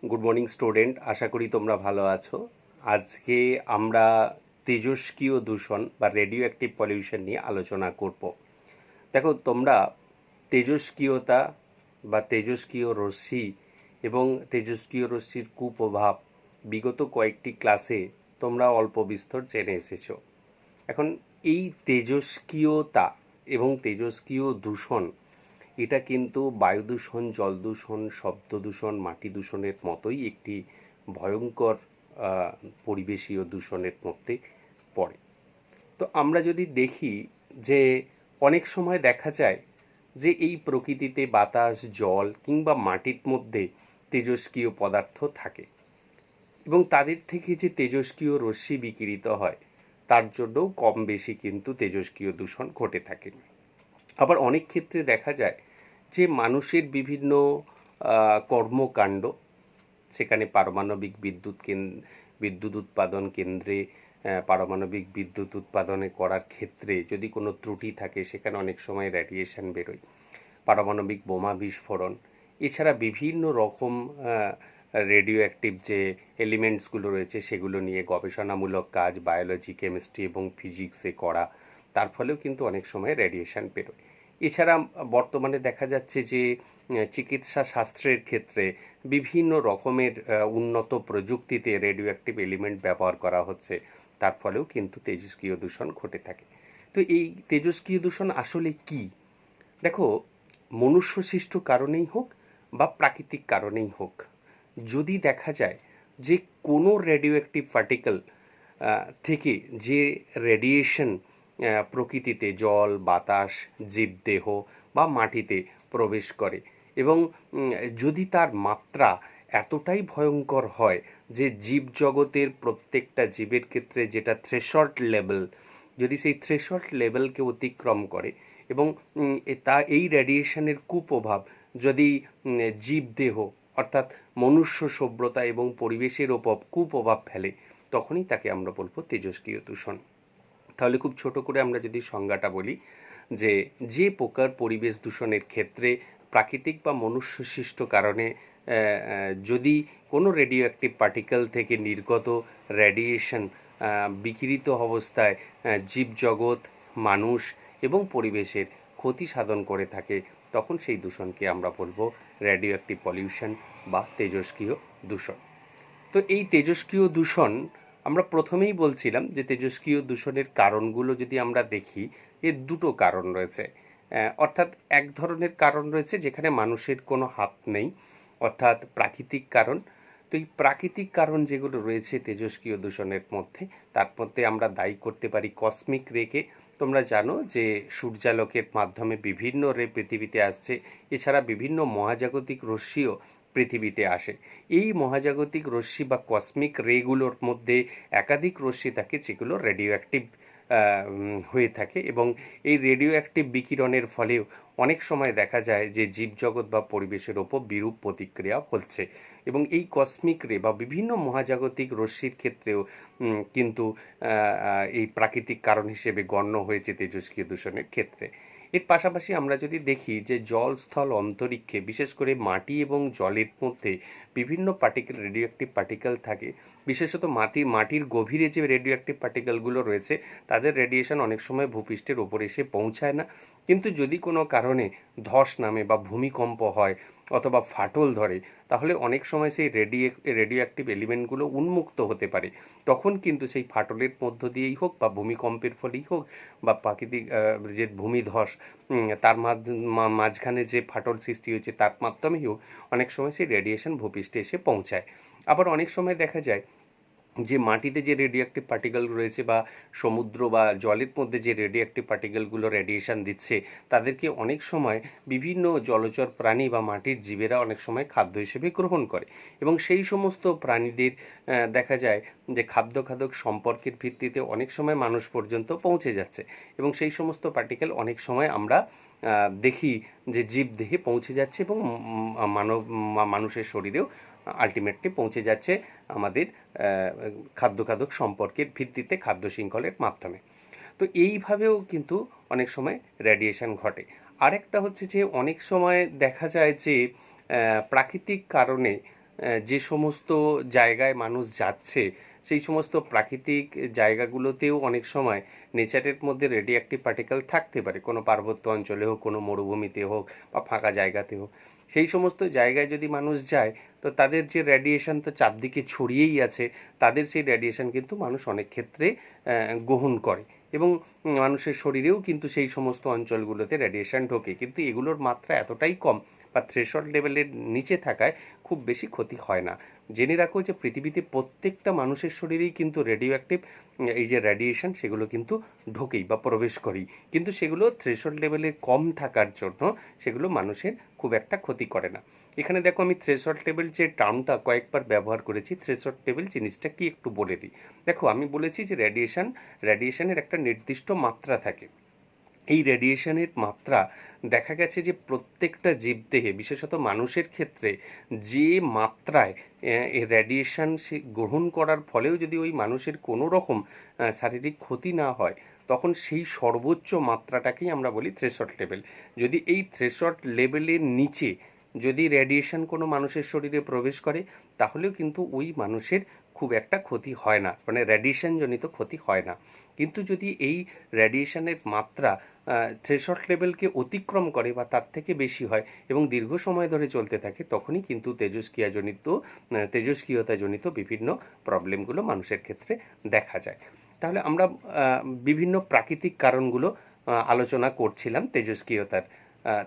Good morning student, আশা করি তোমরা ভালো আছো। আজকে আমরা তেজস্ক্রিয় দূষণ বা রেডিও অ্যাক্টিভ পলিউশন নিয়ে আলোচনা করব। দেখো, তোমরা তেজস্ক্রিয়তা বা তেজস্ক্রিয় রশ্মি এবং তেজস্ক্রিয় রশ্মির কুপ্রভাব বিগত কয়েকটি ক্লাসে তোমরা অল্প বিস্তর জেনে এসেছো। এখন এই তেজস্ক্রিয়তা এবং তেজস্ক্রিয় দূষণ এটা কিন্তু বায়ু দূষণ, জল দূষণ, শব্দ দূষণ, মাটি দূষণের মতোই একটি ভয়ঙ্কর পরিবেশীয় দূষণের মধ্যে পড়ে। তো আমরা যদি দেখি যে অনেক সময় দেখা যায় যে এই প্রকৃতিতে বাতাস, জল কিংবা মাটির মধ্যে তেজস্ক্রিয় পদার্থ থাকে এবং তাদের থেকে যে তেজস্ক্রিয় রশ্মি বিকিরিত হয় তার জন্যও কম বেশি কিন্তু তেজস্ক্রিয় দূষণ ঘটে থাকে। আবার অনেক ক্ষেত্রে দেখা যায় যে মানুষের বিভিন্ন কর্মকাণ্ড, সেখানে পারমাণবিক বিদ্যুৎ উৎপাদন কেন্দ্রে পারমাণবিক বিদ্যুৎ উৎপাদনে করার ক্ষেত্রে যদি কোনো ত্রুটি থাকে সেখানে অনেক সময় রেডিয়েশন বেরোয়, পারমাণবিক বোমা বিস্ফোরণ, এছাড়া বিভিন্ন রকম রেডিও অ্যাক্টিভ যে এলিমেন্টসগুলো রয়েছে সেগুলো নিয়ে গবেষণামূলক কাজ বায়োলজি, কেমিস্ট্রি এবং ফিজিক্সে করা, তার ফলেও কিন্তু অনেক সময় রেডিয়েশন বেরোয়। এছাড়া বর্তমানে দেখা যাচ্ছে যে চিকিৎসা শাস্ত্রের ক্ষেত্রে বিভিন্ন রকমের উন্নত প্রযুক্তিতে রেডিও অ্যাক্টিভ এলিমেন্ট ব্যবহার করা হচ্ছে, তার ফলেও কিন্তু তেজস্ক্রিয় দূষণ ঘটে থাকে। তো এই তেজস্ক্রিয় দূষণ আসলে কি? দেখো, মনুষ্যসৃষ্ট কারণেই হোক বা প্রাকৃতিক কারণেই হোক, যদি দেখা যায় যে কোনো রেডিও অ্যাক্টিভ পার্টিকেল থেকে যে রেডিয়েশন প্রকৃতিতে জল, বাতাস, জীবদেহ বা মাটিতে প্রবেশ করে এবং যদি তার মাত্রা এতটাই ভয়ঙ্কর হয় যে জীবজগতের প্রত্যেকটা জীবের ক্ষেত্রে যেটা থ্রেশহোল্ড লেভেল, যদি সেই থ্রেশহোল্ড লেভেলকে অতিক্রম করে এবং এই রেডিয়েশনের কুপ্রভাব যদি জীবদেহ অর্থাৎ মনুষ্য সভ্যতা এবং পরিবেশের ওপর কুপ্রভাব ফেলে, তখনই তাকে আমরা বলবো তেজস্ক্রিয় দূষণ। তাহলে খুব ছোট করে আমরা যদি সংজ্ঞাটা বলি যে যে প্রকার পরিবেশ দূষণের ক্ষেত্রে প্রাকৃতিক বা মনুষ্যসৃষ্ট কারণে যদি কোনো রেডিও অ্যাক্টিভ পার্টিকেল থেকে নির্গত রেডিয়েশন বিকিরিত অবস্থায় জীবজগৎ, মানুষ এবং পরিবেশের ক্ষতি সাধন করে থাকে, তখন সেই দূষণকে আমরা বলবো রেডিও অ্যাক্টিভ পলিউশন বা তেজস্ক্রিয় দূষণ। তো এই তেজস্ক্রিয় দূষণ আমরা প্রথমেই বলছিলাম যে তেজস্ক্রিয় দূষণের কারণগুলো যদি আমরা দেখি, এর দুটো কারণ রয়েছে। অর্থাৎ এক ধরনের কারণ রয়েছে যেখানে মানুষের কোনো হাত নেই, অর্থাৎ প্রাকৃতিক কারণ। তো এই প্রাকৃতিক কারণ যেগুলো রয়েছে তেজস্ক্রিয় দূষণের মধ্যে, তার মধ্যে আমরা দায়ী করতে পারি কসমিক রেকে। তোমরা জানো যে সূর্যালোকের মাধ্যমে বিভিন্ন রে পৃথিবীতে আসছে, এছাড়া বিভিন্ন মহাজাগতিক রশ্মিও পৃথিবীতে আসে। এই মহাজাগতিক রশ্মি বা কসমিক রেগুলোর মধ্যে একাধিক রশ্মি থাকে যেগুলো রেডিও অ্যাক্টিভ হয়ে থাকে এবং এই রেডিও অ্যাক্টিভ বিকিরণের ফলেও অনেক সময় দেখা যায় যে জীবজগৎ বা পরিবেশের ওপর বিরূপ প্রতিক্রিয়া হচ্ছে এবং এই কসমিক রে বা বিভিন্ন মহাজাগতিক রশ্মির ক্ষেত্রেও কিন্তু এই প্রাকৃতিক কারণ হিসেবে গণ্য হয়েছে তেজস্ক্রিয় দূষণের ক্ষেত্রে। এর পাশাপাশি আমরা যদি দেখি যে জল, স্থল, অন্তরিক্ষে বিশেষ করে মাটি এবং জলের মধ্যে বিভিন্ন রেডিও অ্যাক্টিভ পার্টিকেল থাকে। বিশেষত মাটির গভীরে যে রেডিও অ্যাক্টিভ পার্টিকেলগুলো রয়েছে তাদের রেডিয়েশন অনেক সময় ভূপৃষ্ঠের ওপর এসে পৌঁছায় না, কিন্তু যদি কোনো কারণে ধস নামে বা ভূমিকম্প হয় অথবা ফাটল ধরে, তাহলে অনেক সময় সেই রেডিও অ্যাক্টিভ এলিমেন্টগুলো উন্মুক্ত হতে পারে। তখন কিন্তু সেই ফাটলের মধ্য দিয়েই হোক বা ভূমিকম্পের ফলেই হোক বা প্রাকৃতিক যে ভূমিধস তার মাঝখানে যে ফাটল সৃষ্টি হয়েছে তার মাধ্যমেই হোক, অনেক সময় সেই রেডিয়েশন ভূপৃষ্ঠে এসে পৌঁছায়। আবার অনেক সময় দেখা যায় যে মাটিতে যে রেডিও অ্যাক্টিভ পার্টিকেল রয়েছে বা সমুদ্র বা জলের মধ্যে যে রেডিও অ্যাক্টিভ পার্টিকেলগুলো রেডিয়েশন দিচ্ছে, তাদেরকে অনেক সময় বিভিন্ন জলচর প্রাণী বা মাটির জীবেরা অনেক সময় খাদ্য হিসেবে গ্রহণ করে এবং সেই সমস্ত প্রাণীদের দেখা যায় যে খাদ্য সম্পর্কের ভিত্তিতে অনেক সময় মানুষ পর্যন্ত পৌঁছে যাচ্ছে এবং সেই সমস্ত পার্টিকেল অনেক সময় আমরা দেখি যে জীবদেহে পৌঁছে যাচ্ছে এবং মানুষের শরীরেও আলটিমেটলি পৌঁছে যাচ্ছে আমাদের খাদ্য সম্পর্কের ভিত্তিতে, খাদ্য শৃঙ্খলের মাধ্যমে। তো এইভাবেও কিন্তু অনেক সময় রেডিয়েশন ঘটে। আরেকটা হচ্ছে যে অনেক সময় দেখা যায় যে প্রাকৃতিক কারণে যে সমস্ত জায়গায় মানুষ যাচ্ছে সেই সমস্ত প্রাকৃতিক জায়গাগুলোতেও অনেক সময় নেচারের মধ্যে রেডিও অ্যাক্টিভ পার্টিকেল থাকতে পারে, কোনো পার্বত্য অঞ্চলে হোক, কোনো মরুভূমিতে হোক বা ফাঁকা জায়গাতে হোক। সেই সমস্ত জায়গায় যদি মানুষ যায় তো তাদের যে রেডিয়েশন তো চারদিকে ছড়িয়েই আছে, তাদের সেই রেডিয়েশন কিন্তু মানুষ অনেক ক্ষেত্রে গ্রহণ করে এবং মানুষের শরীরেও কিন্তু সেই সমস্ত অঞ্চলগুলোতে রেডিয়েশন ঢোকে, কিন্তু এগুলোর মাত্রা এতটাই কম বা থ্রেশহোল্ড লেভেলের নিচে থাকায় খুব বেশি ক্ষতি হয় না। জেনে রাখো যে পৃথিবীতে প্রত্যেকটা মানুষের শরীরেই কিন্তু রেডিও অ্যাক্টিভ এই যে রেডিয়েশন সেগুলো কিন্তু ঢোকেই বা প্রবেশ করেই, কিন্তু সেগুলো থ্রেশহোল্ড লেভেলে কম থাকার জন্য সেগুলো মানুষের খুব একটা ক্ষতি করে না। এখানে দেখো আমি থ্রেশহোল্ড লেভেল যে টার্মটা কয়েকবার ব্যবহার করেছি, থ্রেশহোল্ড লেভেল জিনিসটা কি একটু বলে দিই। দেখো আমি বলেছি যে রেডিয়েশনের একটা নির্দিষ্ট মাত্রা থাকে। এই রেডিয়েশনের মাত্রা দেখা গেছে যে প্রত্যেকটা জীবদেহে, বিশেষত মানুষের ক্ষেত্রে যে মাত্রায় এই রেডিয়েশন সে গ্রহণ করার ফলেও যদি ওই মানুষের কোনো রকম শারীরিক ক্ষতি না হয়, তখন সেই সর্বোচ্চ মাত্রাটাকেই আমরা বলি থ্রেশহোল্ড লেভেল। যদি এই থ্রেশহোল্ড লেভেলের নিচে যদি রেডিয়েশন কোনো মানুষের শরীরে প্রবেশ করে, তাহলেও কিন্তু ওই মানুষের খুব একটা ক্ষতি হয় না, মানে রেডিয়েশনজনিত ক্ষতি হয় না। কিন্তু যদি এই রেডিয়েশনের মাত্রা থ্রেশহোল্ড লেভেলকে অতিক্রম করে বা তার থেকে বেশি হয় এবং দীর্ঘ সময় ধরে চলতে থাকে, তখনই কিন্তু তেজস্ক্রিয়তাজনিত বিভিন্ন প্রবলেমগুলো মানুষের ক্ষেত্রে দেখা যায়। তাহলে আমরা বিভিন্ন প্রাকৃতিক কারণগুলো আলোচনা করছিলাম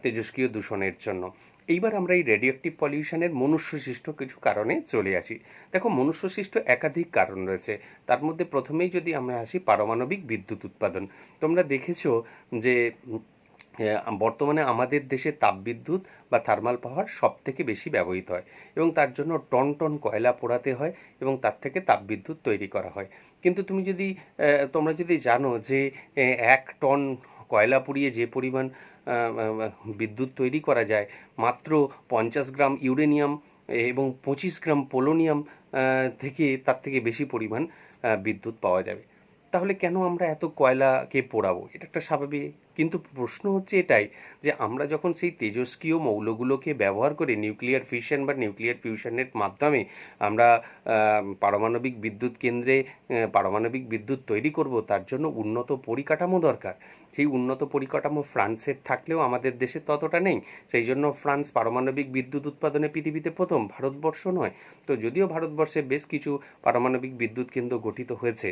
তেজস্ক্রিয় দূষণের জন্য। এইবার আমরা এই রেডিও অ্যাক্টিভ পলিউশনের মনুষ্যসৃষ্ট কিছু কারণে চলে আসি। দেখো, মনুষ্যসৃষ্ট একাধিক কারণ রয়েছে। তার মধ্যে প্রথমেই যদি আমরা আসি পারমাণবিক বিদ্যুৎ উৎপাদন। তোমরা দেখেছো যে বর্তমানে আমাদের দেশে তাপবিদ্যুৎ বা থার্মাল পাওয়ার সব থেকে বেশি ব্যবহৃত হয় এবং তার জন্য টন টন কয়লা পোড়াতে হয় এবং তার থেকে তাপবিদ্যুৎ তৈরি করা হয়। কিন্তু তোমরা যদি জানো যে 1 টন কয়লা পুড়িয়ে যে পরিমাণ বিদ্যুৎ তৈরি করা যায়, মাত্র 50 গ্রাম ইউরেনিয়াম এবং 25 গ্রাম পোলোনিয়াম থেকে তার থেকে বেশি পরিমাণ বিদ্যুৎ পাওয়া যাবে। তাহলে কেন আমরা এত কয়লাকে পোড়াবো? এটা একটা স্বাভাবিক, কিন্তু প্রশ্ন হচ্ছে এটাই যে আমরা যখন সেই তেজস্ক্রিয় মৌলগুলোকে ব্যবহার করে নিউক্লিয়ার ফিশন বা নিউক্লিয়ার ফিউশনের মাধ্যমে আমরা পারমাণবিক বিদ্যুৎ কেন্দ্রে পারমাণবিক বিদ্যুৎ তৈরি করব, তার জন্য উন্নত পরিকাঠামো দরকার। সেই উন্নত পরিকাঠামো ফ্রান্সের থাকলেও আমাদের দেশে ততটা নেই। সেই জন্য ফ্রান্স পারমাণবিক বিদ্যুৎ উৎপাদনে পৃথিবীতে প্রথম, ভারতবর্ষ নয়। তো যদিও ভারতবর্ষে বেশ কিছু পারমাণবিক বিদ্যুৎ কেন্দ্র গঠিত হয়েছে,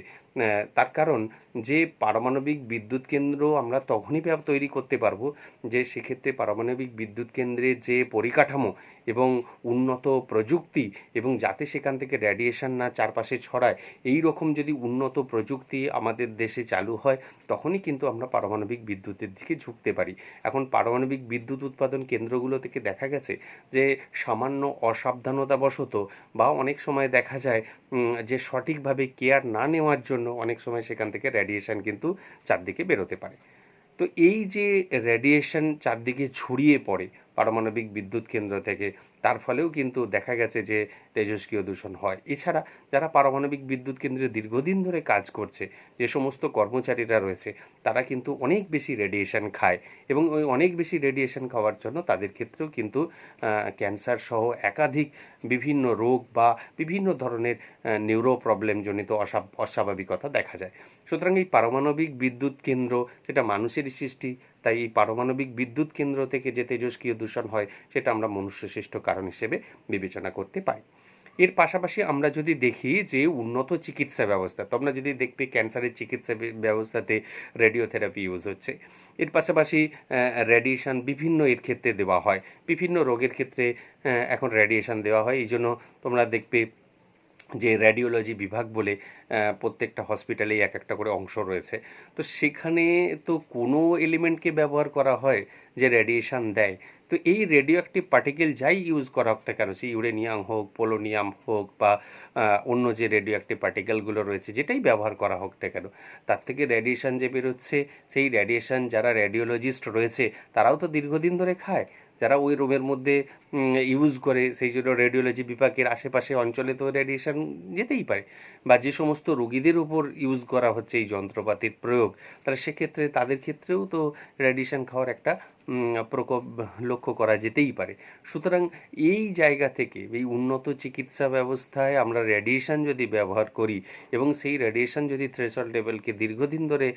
তার কারণ যে পারমাণবিক বিদ্যুৎ কেন্দ্র আমরা তখনই তৈরি করতে পারবো যে সেক্ষেত্রে পারমাণবিক বিদ্যুৎ কেন্দ্রের যে পরিকাঠামো এবং উন্নত প্রযুক্তি এবং যাতে সেখান থেকে রেডিয়েশন না চারপাশে ছড়ায়, এই রকম যদি উন্নত প্রযুক্তি আমাদের দেশে চালু হয়, তখনই কিন্তু আমরা পারমাণবিক বিদ্যুতের দিকে ঝুঁকতে পারি। এখন পারমাণবিক বিদ্যুৎ উৎপাদন কেন্দ্রগুলো থেকে দেখা গেছে যে সামান্য অসাবধানতাবশত বা অনেক সময় দেখা যায় যে সঠিকভাবে কেয়ার না নেওয়ার জন্য অনেক সময় সেখান থেকে রেডিয়েশন কিন্তু চারদিকে বেরোতে পারে। তো এই যে রেডিয়েশন চারদিকে ছড়িয়ে পড়ে পারমাণবিক বিদ্যুৎ কেন্দ্র থেকে, তার ফলেও কিন্তু দেখা গেছে যে তেজস্ক্রিয় দূষণ হয়। এছাড়া যারা পারমাণবিক বিদ্যুৎ কেন্দ্রে দীর্ঘদিন ধরে কাজ করছে, যে সমস্ত কর্মচারীরা রয়েছে, তারা কিন্তু অনেক বেশি রেডিয়েশন খায় এবং ওই অনেক বেশি রেডিয়েশন খাওয়ার জন্য তাদের ক্ষেত্রেও কিন্তু ক্যান্সার সহ একাধিক বিভিন্ন রোগ বা বিভিন্ন ধরনের নিউরো প্রবলেমজনিত অস্বাভাবিকতা দেখা যায়। সুতরাং এই পারমাণবিক বিদ্যুৎ কেন্দ্র যেটা মানুষেরই সৃষ্টি, তাই এই পারমাণবিক বিদ্যুৎ কেন্দ্র থেকে যে তেজস্ক্রিয় দূষণ হয় সেটা আমরা মনুষ্যসৃষ্ট কারণ হিসেবে বিবেচনা করতে পারি। এর পাশাপাশি আমরা যদি দেখি যে উন্নত চিকিৎসা ব্যবস্থা, তোমরা যদি দেখবে ক্যান্সারের চিকিৎসা ব্যবস্থাতে রেডিওথেরাপি ইউজ হচ্ছে। এর পাশাপাশি রেডিয়েশন বিভিন্ন এর ক্ষেত্রে দেওয়া হয়, বিভিন্ন রোগের ক্ষেত্রে এখন রেডিয়েশন দেওয়া হয়। এই জন্য তোমরা দেখবে যে রেডিওলজি বিভাগ বলে প্রত্যেকটা হসপিটালেই এক একটা করে অংশ রয়েছে। তো সেখানে তো কোনো এলিমেন্টকে ব্যবহার করা হয় যে রেডিয়েশন দেয়। তো এই রেডিও অ্যাক্টিভ পার্টিকেল যাই ইউজ করা হোক না কেন, সে ইউরেনিয়াম হোক, পোলোনিয়াম হোক বা অন্য যে রেডিও অ্যাক্টিভ পার্টিকেলগুলো রয়েছে, যেটাই ব্যবহার করা হোক না কেন, তার থেকে রেডিয়েশন যে বেরোচ্ছে, সেই রেডিয়েশন যারা রেডিওলজিস্ট রয়েছে তারাও তো দীর্ঘদিন ধরে খায়, যারা ওই রুমের মধ্যে ইউজ করে, সেই জন্য রেডিওলজি বিভাগের আশেপাশে অঞ্চলে তো রেডিয়েশন যেতেই পারে। বা যে সমস্ত রোগীদের উপর ইউজ করা হচ্ছে এই যন্ত্রপাতির প্রয়োগ, তাহলে সেক্ষেত্রে তাদের ক্ষেত্রেও তো রেডিয়েশন খাওয়ার একটা প্রকোপ লক্ষ্য করা যেতেই পারে। সুতরাং এই জায়গা থেকে এই উন্নত চিকিৎসা ব্যবস্থায় আমরা রেডিয়েশন যদি ব্যবহার করি এবং সেই রেডিয়েশন যদি থ্রেশহোল্ড লেভেলকে দীর্ঘদিন ধরে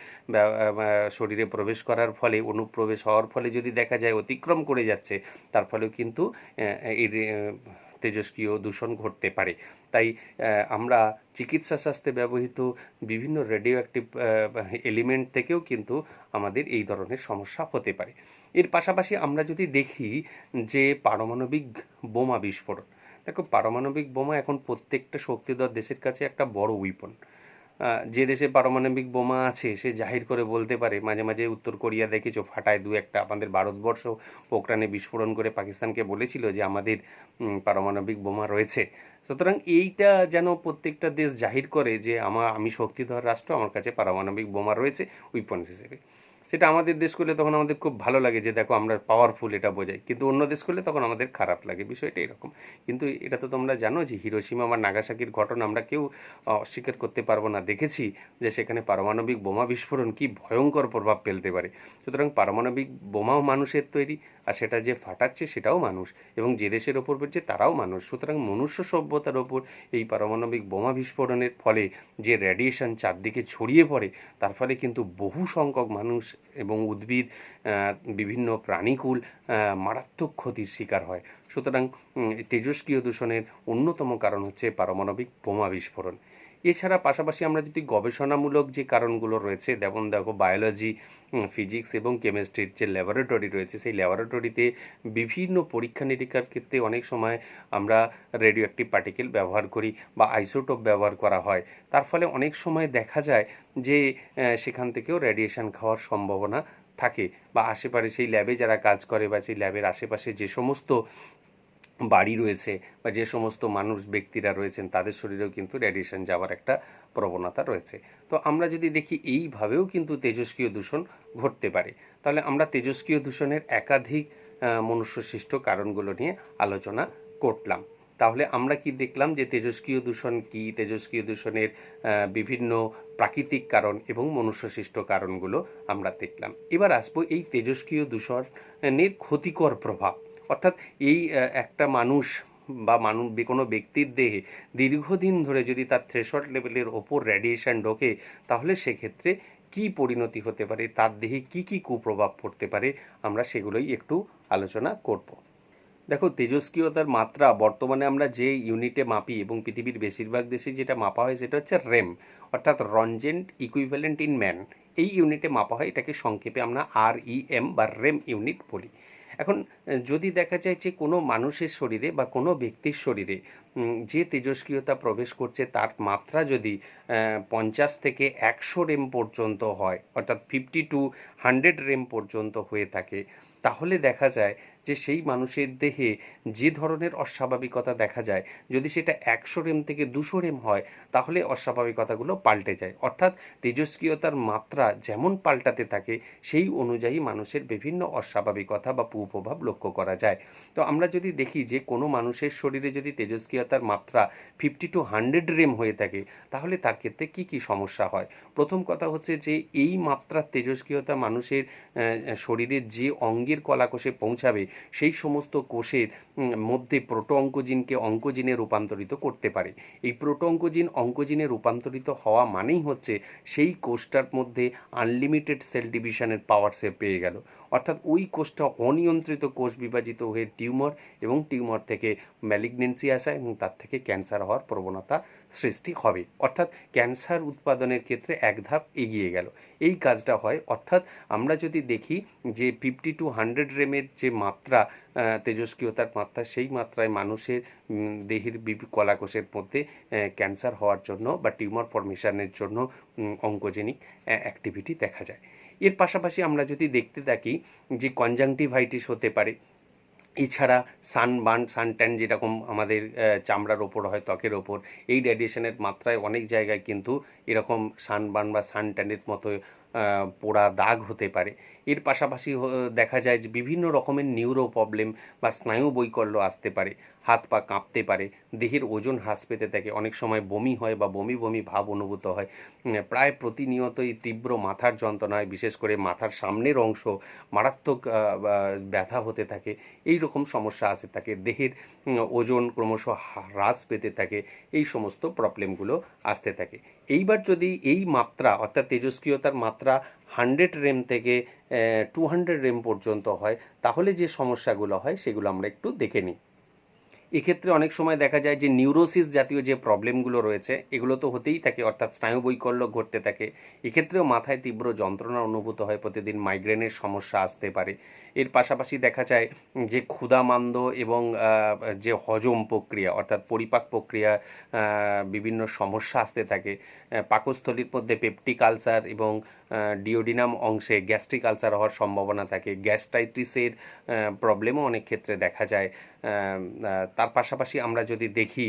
শরীরে প্রবেশ করার ফলে, অনুপ্রবেশ হওয়ার ফলে যদি দেখা যায় অতিক্রম করে যাচ্ছে, তার ফলেও কিন্তু এই তেজস্ক্রিয় দূষণ ঘটতে পারে। তাই আমরা চিকিৎসা শাস্ত্রে ব্যবহৃত বিভিন্ন রেডিও অ্যাক্টিভ এলিমেন্ট থেকেও কিন্তু আমাদের এই ধরনের সমস্যা হতে পারে। এর পাশাপাশি আমরা যদি দেখি যে পারমাণবিক বোমা বিস্ফোরণ, দেখো পারমাণবিক বোমা এখন প্রত্যেকটা শক্তিধর দেশের কাছে একটা বড় উইপন। যে দেশে পারমাণবিক বোমা আছে সে জাহির করে বলতে পারে, মাঝে মাঝে উত্তর কোরিয়া দেখেছো ফাটায় দু একটা, আমাদের ভারতবর্ষ পোখরানে বিস্ফোরণ করে পাকিস্তানকে বলেছিল যে আমাদের পারমাণবিক বোমা রয়েছে। সুতরাং এইটা যেন প্রত্যেকটা দেশ জাহির করে যে আমি শক্তিধর রাষ্ট্র, আমার কাছে পারমাণবিক বোমা রয়েছে উইপন্স হিসেবে। সেটা আমাদের দেশ করলে তখন আমাদের খুব ভালো লাগে যে দেখো আমরা পাওয়ারফুল, এটা বোঝায়। কিন্তু অন্য দেশ করলে তখন আমাদের খারাপ লাগে, বিষয়টা এরকম। কিন্তু এটা তো তোমরা জানো যে হিরোশিমা বা নাগাসাকির ঘটনা আমরা কেউ অস্বীকার করতে পারবো না, দেখেছি যে সেখানে পারমাণবিক বোমা বিস্ফোরণ কী ভয়ঙ্কর প্রভাব ফেলতে পারে। সুতরাং পারমাণবিক বোমাও মানুষের তৈরি, আর সেটা যে ফাটাচ্ছে সেটাও মানুষ, এবং যে দেশের ওপর পড়ছে তারাও মানুষ। সুতরাং মনুষ্য সভ্যতার ওপর এই পারমাণবিক বোমা বিস্ফোরণের ফলে যে রেডিয়েশন চারদিকে ছড়িয়ে পড়ে, তার ফলে কিন্তু বহু সংখ্যক মানুষ এবং উদ্ভিদ, বিভিন্ন প্রাণীকুল মারাত্মক ক্ষতির শিকার হয়। সুতরাং তেজস্ক্রিয় দূষণের অন্যতম কারণ হচ্ছে পারমাণবিক বোমা বিস্ফোরণ। এছাড়া পাশাপাশি আমরা যদি গবেষণামূলক যে কারণগুলো রয়েছে, যেমন দেখো বায়োলজি, ফিজিক্স এবং কেমিস্ট্রির যে ল্যাবরেটরি রয়েছে, সেই ল্যাবরেটরিতে বিভিন্ন পরীক্ষা নিরীক্ষার ক্ষেত্রে অনেক সময় আমরা রেডিও অ্যাক্টিভ পার্টিকেল ব্যবহার করি বা আইসোটোপ ব্যবহার করা হয়। তার ফলে অনেক সময় দেখা যায় যে সেখান থেকেও রেডিয়েশন খাওয়ার সম্ভাবনা থাকে, বা আশেপাশে সেই ল্যাবে যারা কাজ করে বা সেই ল্যাবের আশেপাশে যে সমস্ত বাড়ি রয়েছে বা যে সমস্ত মানুষ ব্যক্তিরা রয়েছেন তাদের শরীরেও কিন্তু রেডিয়েশন যাওয়ার একটা প্রবণতা রয়েছে। তো আমরা যদি দেখি এইভাবেও কিন্তু তেজস্ক্রিয় দূষণ ঘটতে পারে। তাহলে আমরা তেজস্ক্রিয় দূষণের একাধিক মনুষ্যসৃষ্ট কারণগুলো নিয়ে আলোচনা করলাম। তাহলে আমরা কি দেখলাম যে তেজস্ক্রিয় দূষণ কি, তেজস্ক্রিয় দূষণের বিভিন্ন প্রাকৃতিক কারণ এবং মনুষ্যসৃষ্ট কারণগুলো আমরা দেখলাম। এবার আসবো এই তেজস্ক্রিয় দূষণের ক্ষতিকর প্রভাব। অর্থাৎ এই একটা মানুষ বা কোনো ব্যক্তির দেহে দীর্ঘদিন ধরে যদি তার থ্রেশহোল্ড লেভেলের ওপর রেডিয়েশন ঢোকে, তাহলে সেক্ষেত্রে কী পরিণতি হতে পারে, তার দেহে কী কী কুপ্রভাব পড়তে পারে, আমরা সেগুলোই একটু আলোচনা করব। দেখো তেজস্ক্রিয়তার মাত্রা বর্তমানে আমরা যে ইউনিটে মাপি এবং পৃথিবীর বেশিরভাগ দেশে যেটা মাপা হয় সেটা হচ্ছে রেম, অর্থাৎ রনজেন্ট ইকুইভ্যালেন্ট ইন ম্যান। এই ইউনিটে মাপা হয়, এটাকে সংক্ষেপে আমরা REM বা রেম ইউনিট বলি। এখন যদি দেখা যায় যে কোনো মানুষের শরীরে বা কোনো ব্যক্তির শরীরে যে তেজস্ক্রিয়তা প্রবেশ করছে তার মাত্রা যদি 50 থেকে 100 রেম পর্যন্ত হয়, অর্থাৎ 50 to 100 রেম পর্যন্ত হয়ে থাকে, তাহলে দেখা যায় যে সেই মানুষের দেহে যে ধরনের অস্বাভাবিকতা দেখা যায়, যদি সেটা 100 রেম থেকে 200 রেম হয়, তাহলে অস্বাভাবিকতাগুলো পাল্টে যায়। অর্থাৎ তেজস্ক্রিয়তার মাত্রা যেমন পাল্টাতে থাকে সেই অনুযায়ী মানুষের বিভিন্ন অস্বাভাবিকতা বা কুপ্রভাব লক্ষ্য করা যায়। তো আমরা যদি দেখি যে কোনো মানুষের শরীরে যদি তেজস্ক্রিয়তার মাত্রা 50 to 100 রেম হয়ে থাকে, তাহলে তার ক্ষেত্রে কী কী সমস্যা হয়। প্রথম কথা হচ্ছে যে এই মাত্রার তেজস্ক্রিয়তা মানুষের শরীরের যে অঙ্গের কলাকোষে পৌঁছাবে সেই সমস্ত কোষের মধ্যে প্রোটো-অঙ্কোজিনকে অঙ্কোজিনে রূপান্তরিত করতে পারে। এই প্রোটো-অঙ্কোজিন অঙ্কোজিনে রূপান্তরিত হওয়া মানেই হচ্ছে সেই কোষটার মধ্যে আনলিমিটেড সেল ডিভিশনের পাওয়ার সে পেয়ে গেল। অর্থাৎ ওই কোষটা অনিয়ন্ত্রিত কোষ বিভাজিত হয়ে টিউমার, এবং টিউমার থেকে ম্যালিগনেন্সি আসা এবং তার থেকে ক্যান্সার হওয়ার প্রবণতা সৃষ্টি হবে। অর্থাৎ ক্যান্সার উৎপাদনের ক্ষেত্রে এক ধাপ এগিয়ে গেল। এই কাজটা হয়। অর্থাৎ আমরা যদি দেখি যে 50 to 100 রেমের যে মাত্রা, তেজস্ক্রিয়তার মাত্রা, সেই মাত্রায় মানুষের দেহের কলাকোষের মধ্যে ক্যান্সার হওয়ার জন্য বা টিউমার ফর্মেশনের জন্য অঙ্কোজেনিক অ্যাক্টিভিটি দেখা যায়। এর পাশাপাশি আমরা যদি দেখতে থাকি যে কনজাংটিভাইটিস হতে পারে। এছাড়া সানবার্ন, সানট্যান যেরকম আমাদের চামড়ার ওপর হয়, ত্বকের ওপর, এই রেডিয়েশনের মাত্রায় অনেক জায়গায় কিন্তু এরকম সানবার্ন বা সানট্যানের মতো পোড়া দাগ হতে পারে। এর পাশাপাশি দেখা যায় যে বিভিন্ন রকমের নিউরো প্রবলেম বা স্নায়ু বৈকল্য আসতে পারে। হাত পা কাঁপতে পারে, দেহের ওজন হ্রাস পেতে থাকে, অনেক সময় বমি হয় বা বমি বমি ভাব অনুভূত হয়, প্রায় প্রতিনিয়তই তীব্র মাথার যন্ত্রণা হয়, বিশেষ করে মাথার সামনের অংশ মারাত্মক ব্যথা হতে থাকে, এই রকম সমস্যা আসতে থাকে, দেহের ওজন ক্রমশ হ্রাস পেতে থাকে, এই সমস্ত প্রবলেমগুলো আসতে থাকে। এইবার যদি এই মাত্রা অর্থাৎ তেজস্ক্রিয়তার মাত্রা 100 রেম থেকে 200 রেম পর্যন্ত হয়, তাহলে যে সমস্যাগুলো হয় সেগুলো আমরা একটু দেখে নিই। এক্ষেত্রে অনেক সময় দেখা যায় যে নিউরোসিস জাতীয় যে প্রবলেমগুলো রয়েছে এগুলো তো হতেই থাকে, অর্থাৎ স্নায়ুবৈকল্য ঘটতে থাকে। এক্ষেত্রেও মাথায় তীব্র যন্ত্রণা অনুভূত হয়, প্রতিদিন মাইগ্রেনের সমস্যা আসতে পারে। এর পাশাপাশি দেখা যায় যে ক্ষুধামান্দ্য এবং যে হজম প্রক্রিয়া অর্থাৎ পরিপাক প্রক্রিয়া বিভিন্ন সমস্যা আসতে থাকে। পাকস্থলীর মধ্যে পেপটিক আলসার এবং ডিওডিনাম অংশে গ্যাস্ট্রিক আলসার হওয়ার সম্ভাবনা থাকে। গ্যাস্ট্রাইটিসের প্রবলেমও অনেক ক্ষেত্রে দেখা যায়। তার পাশাপাশি আমরা যদি দেখি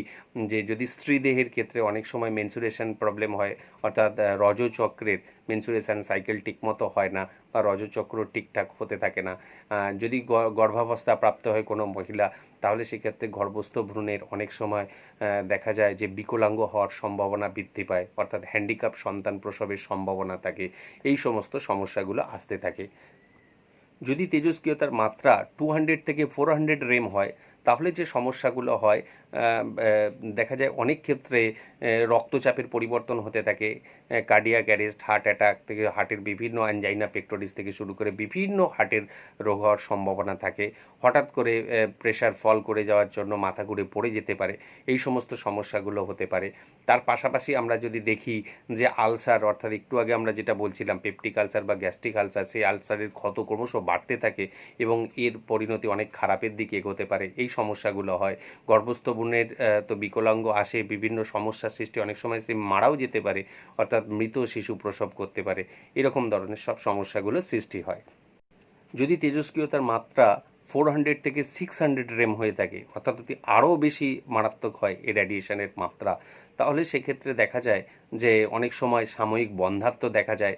যে যদি স্ত্রীদেহের ক্ষেত্রে অনেক সময় মেনসুরেশন প্রবলেম হয়, অর্থাৎ রজচক্রের মেনসুরেশন সাইকেল ঠিকমতো হয় না বা রজচক্র ঠিকঠাক হতে থাকে না, যদি গর্ভাবস্থা প্রাপ্ত হয় কোনো মহিলা, তাহলে সেক্ষেত্রে গর্ভস্থ ভ্রূণের অনেক সময় দেখা যায় যে বিকলাঙ্গ হওয়ার সম্ভাবনা বৃদ্ধি পায়, অর্থাৎ হ্যান্ডিক্যাপ সন্তান প্রসবের সম্ভাবনা থাকে। এই সমস্ত সমস্যাগুলো আসতে থাকে। যদি তেজস্ক্রিয়তার মাত্রা 200 থেকে 400 রেম হয়, তাহলে যে সমস্যাগুলো হয় দেখা যায় অনেক ক্ষেত্রে রক্তচাপের পরিবর্তন হতে থাকে, কার্ডিয়াক অ্যারেস্ট, হার্ট অ্যাটাক থেকে হার্টের বিভিন্ন অ্যাঞ্জাইনা পেক্টোরিস থেকে শুরু করে বিভিন্ন হার্টের রোগ হওয়ার সম্ভাবনা থাকে। হঠাৎ করে প্রেশার ফল করে যাওয়ার জন্য মাথা ঘুরে পড়ে যেতে পারে, এই সমস্ত সমস্যাগুলো হতে পারে। তার পাশাপাশি আমরা যদি দেখি যে আলসার, অর্থাৎ একটু আগে আমরা যেটা বলছিলাম পেপটিক আলসার বা গ্যাস্ট্রিক আলসার, সেই আলসারের ক্ষত ক্রমশ বাড়তে থাকে এবং এর পরিণতি অনেক খারাপের দিকে এগোতে পারে, এই সমস্যাগুলো হয়। গর্ভস্থ ভ্রূণের তো বিকলাঙ্গ আসে, বিভিন্ন সমস্যার সৃষ্টি, অনেক সময় সে মারাও যেতে পারে, অর্থাৎ মৃত শিশু প্রসব করতে পারে, এরকম ধরনের সব সমস্যাগুলো সৃষ্টি হয়। যদি তেজস্ক্রিয়তার মাত্রা 400 থেকে 600 রেম হয়ে থাকে, অর্থাৎ যদি আরও বেশি মারাত্মক হয় এই রেডিয়েশনের মাত্রা, তাহলে সেক্ষেত্রে দেখা যায় যে অনেক সময় সাময়িক বন্ধ্যাত্ব দেখা যায়,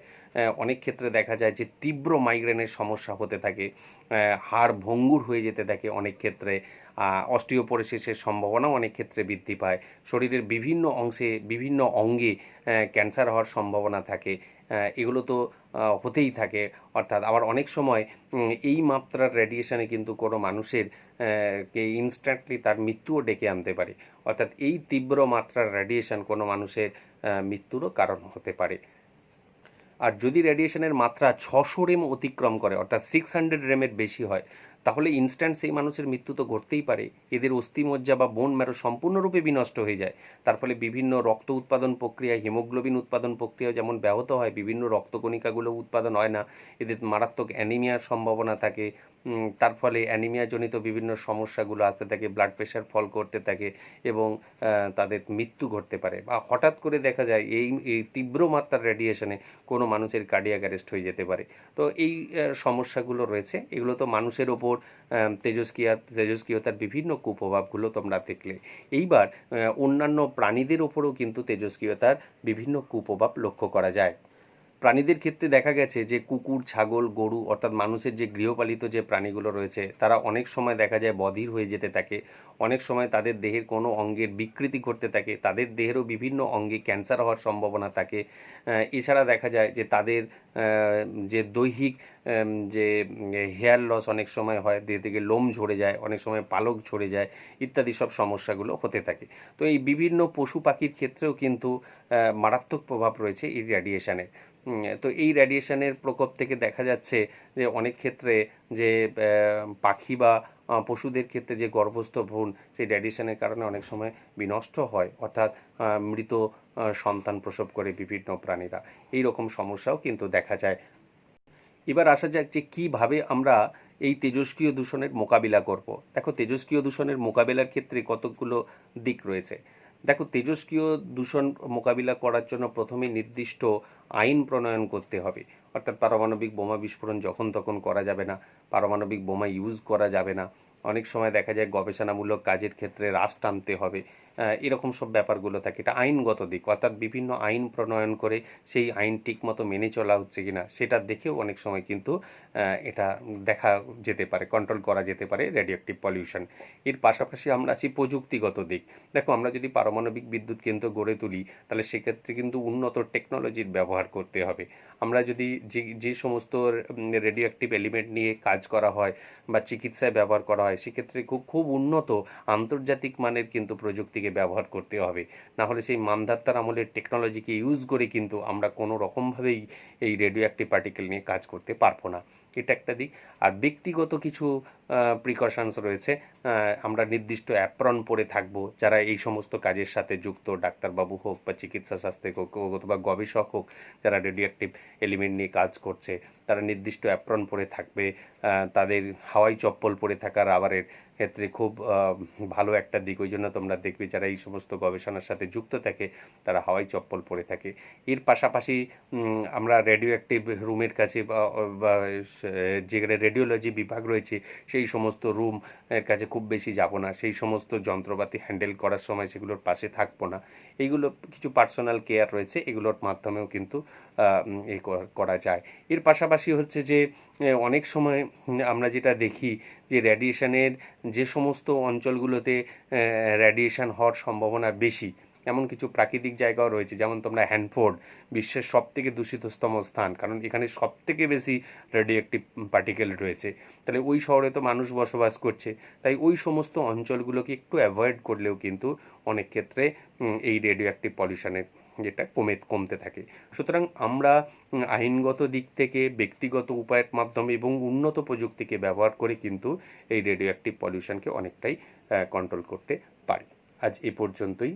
অনেক ক্ষেত্রে দেখা যায় যে তীব্র মাইগ্রেনের সমস্যা হতে থাকে, হাড় ভঙ্গুর হয়ে যেতে থাকে, অনেক ক্ষেত্রে অস্টিওপোরোসিসের সম্ভাবনাও অনেক ক্ষেত্রে বৃদ্ধি পায়, শরীরের বিভিন্ন অংশে বিভিন্ন অঙ্গে ক্যান্সার হওয়ার সম্ভাবনা থাকে, এগুলো তো হতেই থাকে। অর্থাৎ আবার অনেক সময় এই মাত্রার রেডিয়েশনে কিন্তু কোনো মানুষের কে ইনস্ট্যান্টলি তার মৃত্যুও ডেকে আনতে পারে, অর্থাৎ এই তীব্র মাত্রার রেডিয়েশন কোনো মানুষের মৃত্যুরও কারণ হতে পারে। আর যদি রেডিয়েশনের মাত্রা 600 রেম অতিক্রম করে, অর্থাৎ 600 রেমের বেশি হয়, তাহলে ইনস্ট্যান্ট সেই মানুষের মৃত্যু তো ঘটতেই পারে। এদের অস্থিমজ্জা বা বোন ম্যারো সম্পূর্ণরূপে বিনষ্ট হয়ে যায়। তার ফলে বিভিন্ন রক্ত উৎপাদন প্রক্রিয়া, হিমোগ্লোবিন উৎপাদন প্রক্রিয়া যেমন ব্যাহত হয়, বিভিন্ন রক্তকণিকাগুলো উৎপাদন হয় না, এদের মারাত্মক অ্যানিমিয়ার সম্ভাবনা থাকে। তার ফলে অ্যানিমিয়াজনিত বিভিন্ন সমস্যাগুলো আসতে থাকে, ব্লাড প্রেশার ফল করতে থাকে এবং তাদের মৃত্যু ঘটতে পারে। বা হঠাৎ করে দেখা যায় এই তীব্র মাত্রার রেডিয়েশনে কোনো মানুষের কার্ডিয়াক অ্যারেস্ট হয়ে যেতে পারে। তো এই সমস্যাগুলো রয়েছে, এগুলো তো মানুষের ওপর তেজস্ক্রিয়তার বিভিন্ন কুপ্রভাবগুলো তোমরা দেখলে। এইবার অন্যান্য প্রাণীদের ওপরও কিন্তু তেজস্ক্রিয়তার বিভিন্ন কুপ্রভাব লক্ষ্য করা যায়। প্রাণীদের ক্ষেত্রে দেখা গেছে যে কুকুর, ছাগল, গরু, অর্থাৎ মানুষের যে গৃহপালিত যে প্রাণীগুলো রয়েছে তারা অনেক সময় দেখা যায় বধির হয়ে যেতে থাকে, অনেক সময় তাদের দেহের কোনো অঙ্গের বিকৃতি ঘটতে থাকে, তাদের দেহেরও বিভিন্ন অঙ্গে ক্যান্সার হওয়ার সম্ভাবনা থাকে। এছাড়া দেখা যায় যে তাদের যে দৈহিক যে হেয়ার লস অনেক সময় হয়, দেহ থেকে লোম ঝরে যায়, অনেক সময় পালক ঝরে যায়, ইত্যাদি সব সমস্যাগুলো হতে থাকে। তো এই বিভিন্ন পশু পাখির ক্ষেত্রেও কিন্তু মারাত্মক প্রভাব রয়েছে এই রেডিয়েশনের। তো এই রেডিয়েশনের প্রকোপ থেকে দেখা যাচ্ছে যে অনেক ক্ষেত্রে যে পাখি বা পশুদের ক্ষেত্রে যে গর্ভস্থ ভ্রূণ সেই রেডিয়েশনের কারণে অনেক সময় বিনষ্ট হয়, অর্থাৎ মৃত সন্তান প্রসব করে বিভিন্ন প্রাণীরা, এই রকম সমস্যাও কিন্তু দেখা যায়। এবার আসা যাক যে কীভাবে আমরা এই তেজস্ক্রিয় দূষণের মোকাবিলা করব। দেখো, তেজস্ক্রিয় দূষণের মোকাবিলার ক্ষেত্রে কতকগুলো দিক রয়েছে। দেখো, তেজস্ক্রিয় দূষণ মোকাবিলা করার জন্য প্রথমে নির্দিষ্ট আইন প্রণয়ন করতে হবে, অর্থাৎ পারমাণবিক বোমা বিস্ফোরণ যখন তখন করা যাবে না, পারমাণবিক বোমা ইউজ করা যাবে না, অনেক সময় দেখা যায় গবেষণামূলক কাজের ক্ষেত্রে রাশ টানতে হবে, এরকম সব ব্যাপারগুলো থাকে। এটা আইনগত দিক, অর্থাৎ বিভিন্ন আইন প্রণয়ন করে সেই আইন ঠিকমতো মেনে চলা হচ্ছে কিনা সেটা দেখেও অনেক সময় কিন্তু এটা দেখা যেতে পারে, কন্ট্রোল করা যেতে পারে রেডিও অ্যাক্টিভ পলিউশন। এর পাশাপাশি আমরা আছি প্রযুক্তিগত দিক। দেখো, আমরা যদি পারমাণবিক বিদ্যুৎ কেন্দ্র গড়ে তুলি, তাহলে সেক্ষেত্রে কিন্তু উন্নত টেকনোলজির ব্যবহার করতে হবে। আমরা যদি যে সমস্ত রেডিও অ্যাক্টিভ এলিমেন্ট নিয়ে কাজ করা হয় বা চিকিৎসায় ব্যবহার করা হয়, সেক্ষেত্রে খুব খুব উন্নত আন্তর্জাতিক মানের কিন্তু প্রযুক্তিকে ব্যবহার করতে হবে। না হলে সেই মান্ধাত্তার আমলের টেকনোলজিকে ইউজ করে কিন্তু আমরা কোনো রকমভাবেই এই রেডিও অ্যাক্টিভ পার্টিকেল নিয়ে কাজ করতে পারবো না। এটা একটা দিক। আর ব্যক্তিগত কিছু প্রিকশনস রয়েছে। আমরা নির্দিষ্ট অ্যাপ্রন পরে থাকবো, যারা এই সমস্ত কাজের সাথে যুক্ত, ডাক্তারবাবু হোক বা চিকিৎসা স্বাস্থ্য হোক অথবা গবেষক হোক, যারা রেডিও অ্যাক্টিভ এলিমেন্ট নিয়ে কাজ করছে, তারা নির্দিষ্ট অ্যাপ্রন পরে থাকবে। তাদের হাওয়াই চপ্পল পরে থাকা রাবারের ক্ষেত্রে খুব ভালো একটা দিক। ওই জন্য তোমরা দেখবে যারা এই সমস্ত গবেষণার সাথে যুক্ত থাকে তারা হাওয়াই চপ্পল পরে থাকে। এর পাশাপাশি আমরা রেডিও অ্যাক্টিভ রুমের কাছে বা যেখানে রেডিওলজি বিভাগ রয়েছে সেই সমস্ত রুম এর কাছে খুব বেশি যাব না। সেই সমস্ত যন্ত্রপাতি হ্যান্ডেল করার সময় সেগুলোর পাশে থাকবো না। এইগুলো কিছু পার্সোনাল কেয়ার রয়েছে, এগুলোর মাধ্যমেও কিন্তু এই করা যায়। এর পাশাপাশি হচ্ছে যে অনেক সময় আমরা যেটা দেখি যে রেডিয়েশনের যে সমস্ত অঞ্চলগুলোতে রেডিয়েশন হওয়ার সম্ভাবনা বেশি, এমন কিছু প্রাকৃতিক জায়গাও রয়েছে। যেমন তোমরা হ্যানফোর্ড, বিশ্বের সবথেকে দূষিততম স্থান, কারণ এখানে সবথেকে বেশি রেডিও অ্যাক্টিভ পার্টিকেল রয়েছে। তাহলে ওই শহরে তো মানুষ বসবাস করছে, তাই ওই সমস্ত অঞ্চলগুলোকে একটু অ্যাভয়েড করলেও কিন্তু অনেক ক্ষেত্রে এই রেডিও অ্যাক্টিভ পলিউশনের যেটা কমতে থাকে। সুতরাং আমরা আইনগত দিক থেকে, ব্যক্তিগত উপায়ের মাধ্যমে এবং উন্নত প্রযুক্তিকে ব্যবহার করে কিন্তু এই রেডিও অ্যাক্টিভ পলিউশনকে অনেকটাই কন্ট্রোল করতে পারি। আজ এ পর্যন্তই।